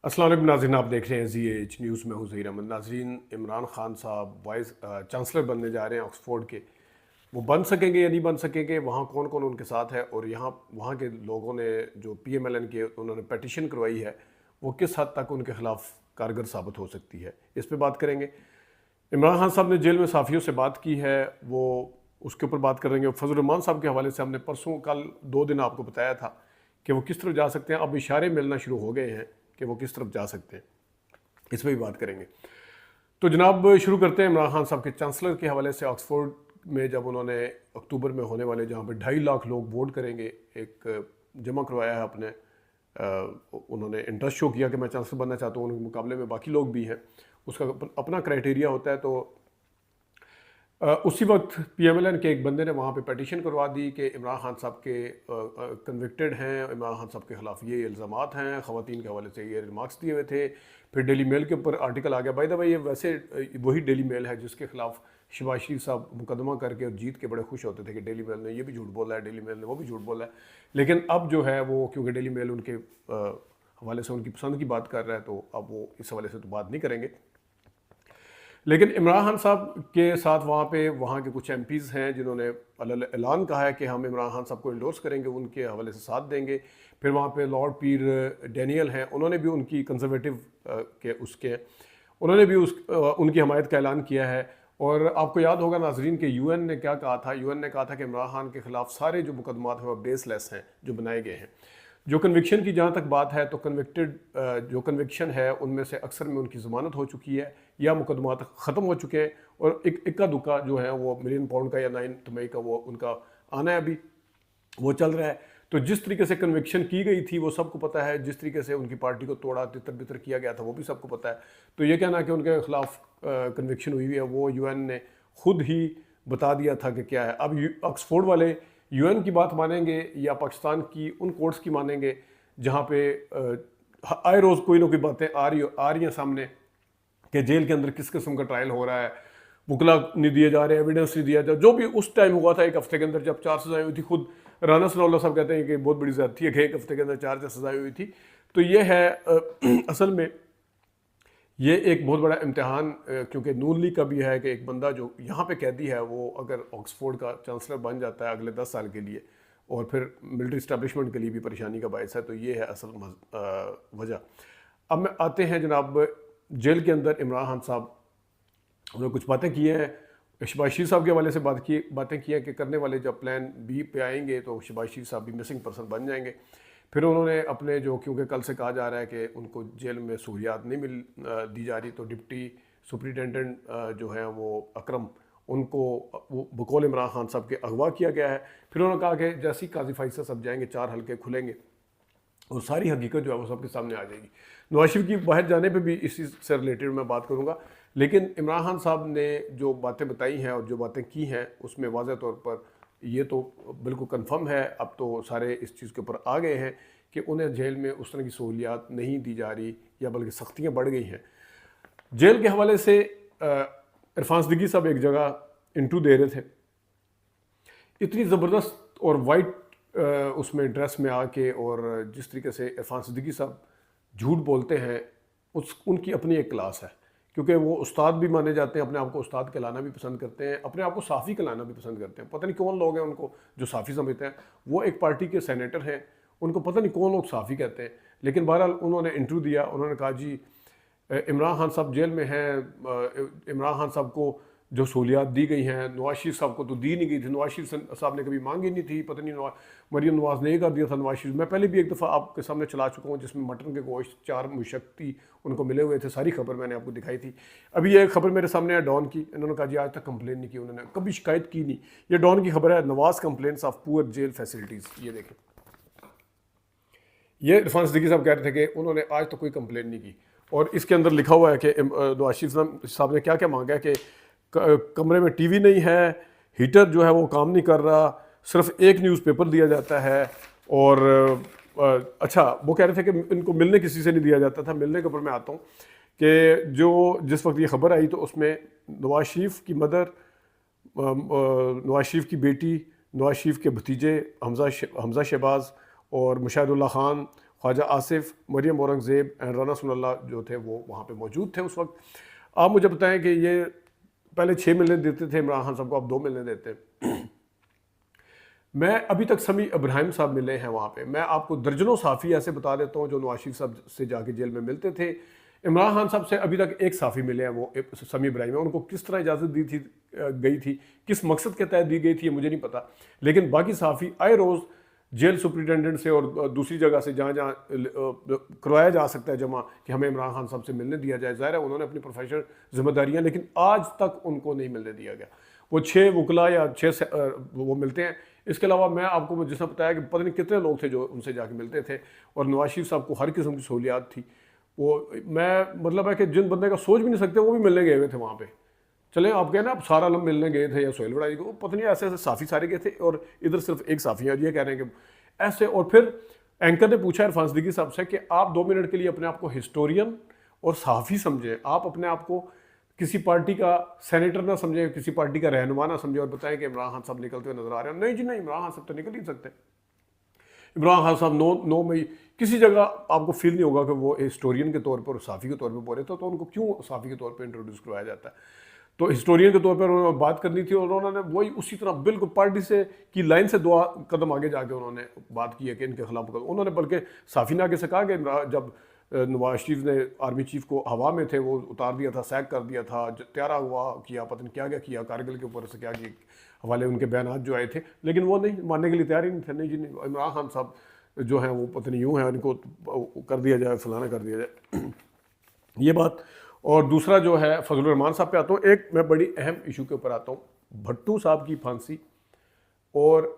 अस्सलाम वालेकुम नाज़रीन, आप देख रहे हैं ZH न्यूज़ में हूँ ज़हीर अहमद। नाज़रीन, इमरान खान साहब वाइस चांसलर बनने जा रहे हैं ऑक्सफोर्ड के। वो बन सकेंगे या नहीं बन सकेंगे, वहाँ कौन कौन उनके साथ है और यहाँ वहाँ के लोगों ने जो PMLN के उन्होंने पटिशन करवाई है वो किस हद तक उनके खिलाफ कारगर साबित हो सकती है, इस पर बात करेंगे। इमरान खान साहब ने जेल में साफ़ियों से बात की है, वो उसके ऊपर बात करेंगे। फजल रहमान साहब के हवाले से हमने परसों कल 2 दिन आपको बताया था कि वो किस तरफ जा सकते हैं। अब इशारे मिलना शुरू हो गए हैं कि वो किस तरफ जा सकते हैं, इस पर भी बात करेंगे। तो जनाब शुरू करते हैं इमरान खान साहब के चांसलर के हवाले से। ऑक्सफोर्ड में जब उन्होंने अक्टूबर में होने वाले जहाँ पे 2.5 लाख लोग वोट करेंगे, एक जमा करवाया है अपने, उन्होंने इंटरेस्ट शो किया कि मैं चांसलर बनना चाहता हूँ, उनके मुकाबले में बाकी लोग भी हैं, उसका अपना क्राइटेरिया होता है। तो उसी वक्त PMLN के एक बंदे ने वहाँ पे पटिशन करवा दी कि इमरान खान साहब के कन्विक्टेड हैं, इमरान खान साहब के ख़िलाफ़ ये इल्ज़ामात हैं, ख़वातीन के हवाले से ये रिमार्क्स दिए हुए थे। फिर डेली मेल के ऊपर आर्टिकल आ गया। बाय द वे, ये वैसे वही डेली मेल है जिसके खिलाफ शहबाज शरीफ साहब मुकदमा करके और जीत के बड़े खुश होते थे कि डेली मेल ने ये भी झूठ बोला है, डेली मेल ने वो भी झूठ बोला है। लेकिन अब जो है वो, क्योंकि डेली मेल उनके हवाले से उनकी पसंद की बात कर रहा है, तो अब वो इस हवाले से तो बात नहीं करेंगे। लेकिन इमरान खान साहब के साथ वहाँ के कुछ MPs हैं जिन्होंने ऐलान कहा है कि हम इमरान खान साहब को इंडोर्स करेंगे, उनके हवाले से साथ देंगे। फिर वहाँ पे लॉर्ड पीर डैनियल हैं, उन्होंने भी उनकी कंजर्वेटिव के उसके उन्होंने भी उनकी हमायत का ऐलान किया है। और आपको याद होगा नाजरीन के UN ने क्या कहा था। UN ने कहा था कि इमरान खान के खिलाफ सारे जो मुकदमात हैं वो बेसलेस हैं जो बनाए गए हैं। जो कन्विक्शन की जहाँ तक बात है, तो जो कन्विक्शन है उनमें से अक्सर में उनकी ज़मानत हो चुकी है या मुकदमात ख़त्म हो चुके हैं, और इक्का दुक्का जो है वो £1 मिलियन का या 9 मई का वो उनका आना है, अभी वो चल रहा है। तो जिस तरीके से कन्विक्शन की गई थी वो सबको पता है, जिस तरीके से उनकी पार्टी को तोड़ा तितर बितर किया गया था वो भी सबको पता है। तो ये कहना कि उनके खिलाफ कन्विक्शन हुई है, वो UN ने खुद ही बता दिया था कि क्या है। अब ऑक्सफोर्ड वाले UN की बात मानेंगे या पाकिस्तान की उन कोर्ट्स की मानेंगे जहाँ पे आए रोज़ कोई ना कोई बातें आ रही हैं सामने कि जेल के अंदर किस किस्म का ट्रायल हो रहा है, बुकला नहीं दिए जा रहे, एविडेंस नहीं दिया जा, जो भी उस टाइम हुआ था 1 हफ्ते के अंदर जब 4 सजाएं हुई थी। खुद राना सनाउल्लाह साहब कहते हैं कि बहुत बड़ी ज्यादती है कि 1 हफ्ते के अंदर 4 सजाएं हुई थी। तो ये है असल में ये एक बहुत बड़ा इम्तिहान, क्योंकि नून लीग का भी है कि एक बंदा जो यहाँ पे कैदी है वो अगर ऑक्सफोर्ड का चांसलर बन जाता है अगले 10 साल के लिए, और फिर मिलिट्री इस्टेब्लिशमेंट के लिए भी परेशानी का बायस है। तो ये है असल वजह। अब में आते हैं जनाब जेल के अंदर इमरान खान साहब, उन्होंने कुछ बातें की हैं। शहबाज शरीफ साहब के हवाले से बातें की हैं कि करने वाले जब प्लान B पे आएंगे तो शहबाज शरीफ साहब भी मिसिंग पर्सन बन जाएंगे। फिर उन्होंने अपने जो, क्योंकि कल से कहा जा रहा है कि उनको जेल में सहूलियात नहीं दी जा रही, तो डिप्टी सुपरिटेंडेंट जो है वो अकरम, उनको वो बकौल इमरान खान साहब के अगवा किया गया है। फिर उन्होंने कहा कि जैसे ही काजी फैसल सब जाएंगे 4 हल्के खुलेंगे और सारी हकीकत जो है वो सबके सामने आ जाएगी। नवाज शरीफ की बाहर जाने पे भी इसी से रिलेटेड मैं बात करूँगा। लेकिन इमरान खान साहब ने जो बातें बताई हैं और जो बातें की हैं उसमें वाज़ह तौर पर ये तो बिल्कुल कंफर्म है, अब तो सारे इस चीज़ के ऊपर आ गए हैं कि उन्हें जेल में उस तरह की सहूलियात नहीं दी जा रही या बल्कि सख्तियाँ बढ़ गई हैं। जेल के हवाले से इरफान सिद्दीकी साहब एक जगह इंटरव्यू दे रहे थे, इतनी ज़बरदस्त और वाइट उसमें ड्रेस में आके, और जिस तरीके से इरफान सिद्दीकी साहब झूठ बोलते हैं, उनकी अपनी एक क्लास है, क्योंकि वो उस्ताद भी माने जाते हैं, अपने आप को उस्ताद कहलाना भी पसंद करते हैं, अपने आप को साफ़ी कहलाना भी पसंद करते हैं। पता नहीं कौन लोग हैं उनको जो साफ़ी समझते हैं। वो एक पार्टी के सेनेटर हैं, उनको पता नहीं कौन लोग साफ़ी कहते हैं। लेकिन बहरहाल उन्होंने इंटरव्यू दिया, उन्होंने कहा जी इमरान खान साहब जेल में हैं, इमरान खान साहब को जो सहूलियात दी गई हैं नवाज शरीफ साहब को तो दी नहीं गई थी, नवाज शरीफ साहब ने कभी मांगी नहीं थी, पता नहीं मरीम नवाज ने कर दिया था नवाज शरीफ। मैं पहले भी एक दफ़ा आपके सामने चला चुका हूँ जिसमें मटन के गोश्त 4 मुशक्ति उनको मिले हुए थे, सारी खबर मैंने आपको दिखाई थी। अभी ये खबर मेरे सामने है डॉन की, इन्होंने कहा जी आज तक कंप्लेन नहीं की, उन्होंने कभी शिकायत की नहीं। ये डॉन की खबर है, Nawaz complaints of poor jail facilities. ये देखें, ये इरफान सिद्दीकी साहब कह रहे थे कि उन्होंने आज तक कोई कंप्लेन नहीं की, और इसके अंदर लिखा हुआ है कि नवाज शरीफ साहब ने क्या क्या मांगा है कि कमरे में टीवी नहीं है, हीटर जो है वो काम नहीं कर रहा, सिर्फ एक न्यूज़पेपर दिया जाता है, और अच्छा वो कह रहे थे कि इनको मिलने किसी से नहीं दिया जाता था। मिलने के ऊपर मैं आता हूँ कि जिस वक्त ये खबर आई तो उसमें नवाज शरीफ की मदर, नवाज शरीफ की बेटी, नवाज शरीफ के भतीजे हमजा शहबाज और मुशाहिदुल्लाह खान, ख्वाजा आसिफ, मरियम औरंगज़ेब एंड राना सनाउल्लाह जो थे वो वहाँ पे मौजूद थे उस वक्त। आप मुझे बताएं कि ये पहले 6 मिलने देते थे इमरान खान साहब को, अब 2 मिलने देते हैं। मैं अभी तक समी इब्राहिम साहब मिले हैं वहाँ पे। मैं आपको दर्जनों साफ़ी ऐसे बता देता हूँ जो नवाज शरीफ साहब से जाके जेल में मिलते थे। इमरान खान साहब से अभी तक एक साफ़ी मिले हैं, वो समी इब्राहिम है। उनको किस तरह इजाज़त दी थी गई थी, किस मकसद के तहत दी गई थी, ये मुझे नहीं पता। लेकिन बाकी साफ़ी आए रोज़ जेल सुप्रिटेंडेंट से और दूसरी जगह से जहाँ जहाँ करवाया जा सकता है जमा कि हमें इमरान खान साहब से मिलने दिया जाए। ज़ाहिर है उन्होंने अपनी प्रोफेशनल जिम्मेदारियाँ, लेकिन आज तक उनको नहीं मिलने दिया गया। वो 6 वकला या 6 वो मिलते हैं। इसके अलावा मैं आपको जिसने बताया कि पता नहीं कितने लोग थे जो उनसे जाके मिलते थे, और नवाज शरीफ साहब को हर किस्म की सहूलियात थी। वो मैं मतलब है कि जिन बंदे का सोच भी नहीं सकते वो भी मिलने गए हुए थे वहाँ पे। चले आप कहें ना, आप सारा आलम मिलने गए थे या सोहेल वड़ाई को, पता नहीं ऐसे ऐसे साफ़ी सारे गए थे, और इधर सिर्फ एक साफ़ी है। ये कह रहे हैं कि ऐसे। और फिर एंकर ने पूछा इरफान सिद्दीकी साहब से कि आप 2 मिनट के लिए अपने आप को हिस्टोरियन और सहाफ़ी समझें, आप अपने आप को किसी पार्टी का सेनेटर ना समझे, किसी पार्टी का रहनुमा ना समझे, और बताएं कि इमरान खान साहब निकलते हुए नजर आ रहे हैं। नहीं जी नहीं, इमरान खान साहब तो निकल ही नहीं सकते। इमरान खान साहब 9 मई किसी जगह आपको फील नहीं होगा कि वो हिस्टोरियन के तौर पर, साफ़ी के तौर पर बोले तो उनको क्यों साफ़ी के तौर पर इंट्रोड्यूस करवाया जाता है। तो हिस्टोरियन के तौर पर उन्होंने बात करनी थी, और उन्होंने वही उसी तरह बिल्कुल पार्टी से की लाइन से 2 कदम आगे जाके उन्होंने बात की है कि इनके खिलाफ। उन्होंने बल्कि साफ़ी ने आगे से कहा कि जब नवाज शरीफ ने आर्मी चीफ को हवा में थे वो उतार दिया था, सैक कर दिया था, त्यारा हुआ किया, पता नहीं क्या क्या किया, कारगिल के ऊपर से क्या किया, हवाले उनके बयान जो आए थे, लेकिन वो नहीं मानने के लिए तैयार ही नहीं थे। नहीं जी नहीं, इमरान खान साहब जो हैं वो पता नहीं यूँ हैं, इनको कर दिया जाए, फलाना कर दिया जाए, ये बात। और दूसरा जो है फजलुर रहमान साहब पे आता हूँ। एक मैं बड़ी अहम इशू के ऊपर आता हूँ, भट्टू साहब की फांसी और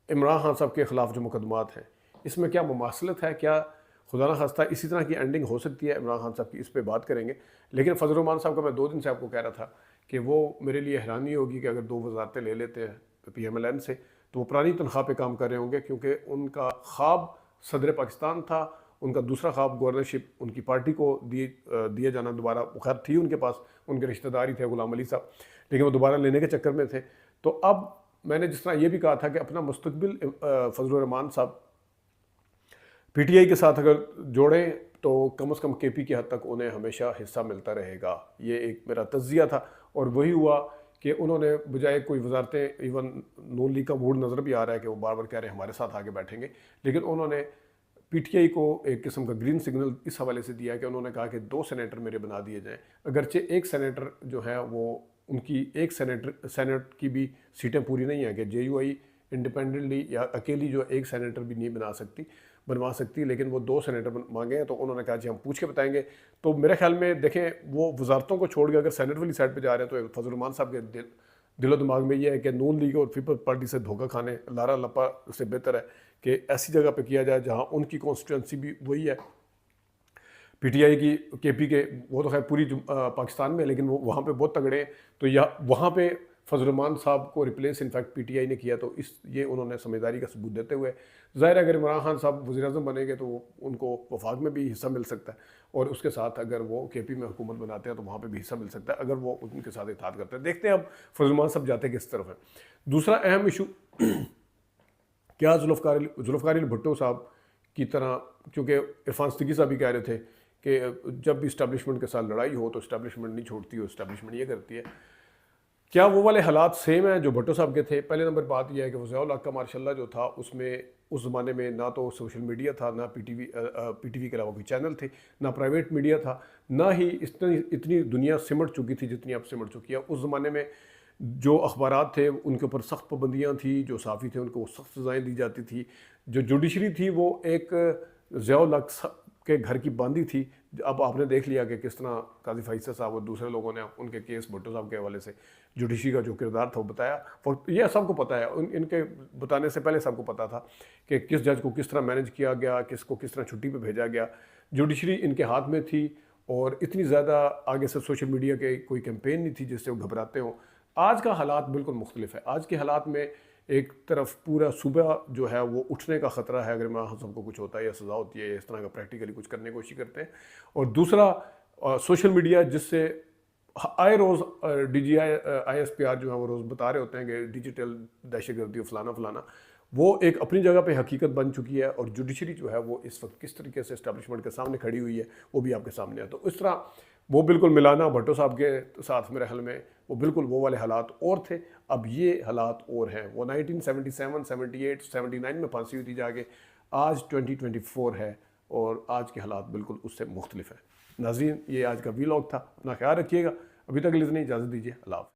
इमरान खान साहब के ख़िलाफ़ जो मुकदमात हैं, इसमें क्या मुमासलत है, क्या खुदा न खास्ता इसी तरह की एंडिंग हो सकती है इमरान खान साहब की, इस पर बात करेंगे। लेकिन फजलुर रहमान साहब का मैं 2 दिन से आपको कह रहा था कि वो मेरे लिए हैरानी होगी कि अगर 2 वजारतें ले लेते हैं PMLN से, तो वो पुरानी तनख्वाह पे काम कर रहे होंगे, क्योंकि उनका ख्वाब सदर पाकिस्तान था, उनका दूसरा ख्वाब गवर्नरशिप उनकी पार्टी को दिया जाना दोबारा। खैर थी उनके पास, उनके रिश्तेदार ही थे गुलाम अली साहब, लेकिन वो दोबारा लेने के चक्कर में थे। तो अब मैंने जिस तरह ये भी कहा था कि अपना मुस्तकबिल फजलुर रहमान साहब PTI के साथ अगर जोड़ें तो कम से कम KP की हद तक उन्हें हमेशा हिस्सा मिलता रहेगा, ये एक मेरा तज्जिया था। और वही हुआ कि उन्होंने बजाय कोई वजारतें, इवन नून लीग का मूड नज़र भी आ रहा है कि वो बार बार कह रहे हैं हमारे साथ आगे बैठेंगे, लेकिन उन्होंने PTI को एक किस्म का ग्रीन सिग्नल इस हवाले से दिया कि उन्होंने कहा कि 2 सेनेटर मेरे बना दिए जाएँ। अगरचे एक सेनेटर जो है वो, उनकी एक सेनेट की भी सीटें पूरी नहीं है कि JUI इंडिपेंडेंटली या अकेली जो एक सेनेटर भी नहीं बनवा सकती, लेकिन वो 2 सेनेटर मांगे हैं। तो उन्होंने कहा जी हम पूछ के बताएंगे। तो मेरे ख्याल में देखें, वो वजारतों को छोड़ के अगर सेनेट वाली साइड पे जा रहे हैं तो फजलुर रहमान साहब के दिलो दिमाग में ये है कि नून लीग और पीपल्स पार्टी से धोखा खाने लारा लपा से बेहतर है कि ऐसी जगह पे किया जाए जहाँ उनकी कॉन्स्टिट्यूंसी भी वही है PTI की, KP के, वो तो खैर पूरी पाकिस्तान में, लेकिन वो वहाँ पे बहुत तगड़े हैं। तो या वहाँ पे फजलुर रहमान साहब को रिप्लेस इनफैक्ट PTI ने किया। तो ये उन्होंने समझदारी का सबूत देते हुए, ज़ाहिर है अगर इमरान खान साहब वज़ीर-ए-आज़म बनेंगे तो उनको वफाक में भी हिस्सा मिल सकता है, और उसके साथ अगर वो KP में हुकूमत बनाते हैं तो वहाँ पे भी हिस्सा मिल सकता है अगर वो उनके साथ इत्तेहाद करते हैं। देखते हैं अब फजलुर रहमान साहब जाते किस तरफ है। दूसरा अहम इशू, क्या जुल्फ़िकार अली भुट्टो साहब की तरह, क्योंकि इरफान सिद्दीकी साहब भी कह रहे थे कि जब भी इस्टेब्लिशमेंट के साथ लड़ाई हो तो इस्टेब्लिशमेंट नहीं छोड़ती हो, इस्टेब्लिशमेंट ये करती है, क्या वो वाले हालात सेम हैं जो भुट्टो साहब के थे। पहले नंबर बात यह है कि ज़िया उल हक का माशाल्लाह जो था, उसमें उस ज़माने में ना तो सोशल मीडिया था, ना PTV के अलावा कोई चैनल थे, ना प्राइवेट मीडिया था, ना ही इतनी दुनिया सिमट चुकी थी जितनी अब सिमट चुकी है। उस ज़माने में जो अखबारात थे उनके ऊपर सख्त पाबंदियाँ थी, जो सहाफ़ी थे उनको सख्त सज़ाएँ दी जाती थी, जो जुडिशरी थी वो एक ज़िया उल हक के घर की बांदी थी। अब आपने देख लिया कि किस तरह काजी फैसल साहब और दूसरे लोगों ने उनके केस भुट्टो साहब के हवाले से जुडिशरी का जो किरदार था वो बताया। ये सबको पता है, इनके बताने से पहले सबको पता था कि किस जज को किस तरह मैनेज किया गया, किसको किस तरह छुट्टी पे भेजा गया। जुडिशरी इनके हाथ में थी, और इतनी ज़्यादा आगे से सोशल मीडिया के कोई कैंपेन नहीं थी जिससे वो घबराते हों। आज का हालात बिल्कुल मुख्तलिफ है। आज के हालात में एक तरफ पूरा सूबा जो है वो उठने का ख़तरा है अगर इमरान खान साहब को कुछ होता है या सज़ा होती है या इस तरह का प्रैक्टिकली कुछ करने की कोशिश करते हैं, और दूसरा सोशल मीडिया जिससे आए रोज़ DGI ISPR जो है वो रोज़ बता रहे होते हैं कि डिजिटल दहशतगर्दी फलाना फलाना, वो एक अपनी जगह पे हकीकत बन चुकी है, और जुडिशरी जो है वो इस वक्त किस तरीके से इस्टेब्लिशमेंट के सामने खड़ी हुई है वो भी आपके सामने है। तो इस तरह वो बिल्कुल मिलाना भट्टो साहब के साथ मेरे ख्याल में वो बिल्कुल वो वाले हालात और थे, अब ये हालात और हैं। वो 1977, 78, 79 में फांसी हुई थी जाके, आज 2024 है और आज के हालात बिल्कुल उससे मुख्तलिफ है। नाज़रीन, ये आज का वीलॉग था, अपना ख्याल रखिएगा। अभी तक के लिए इतनी इजाज़त दीजिए, अल्लाह हाफ़िज़।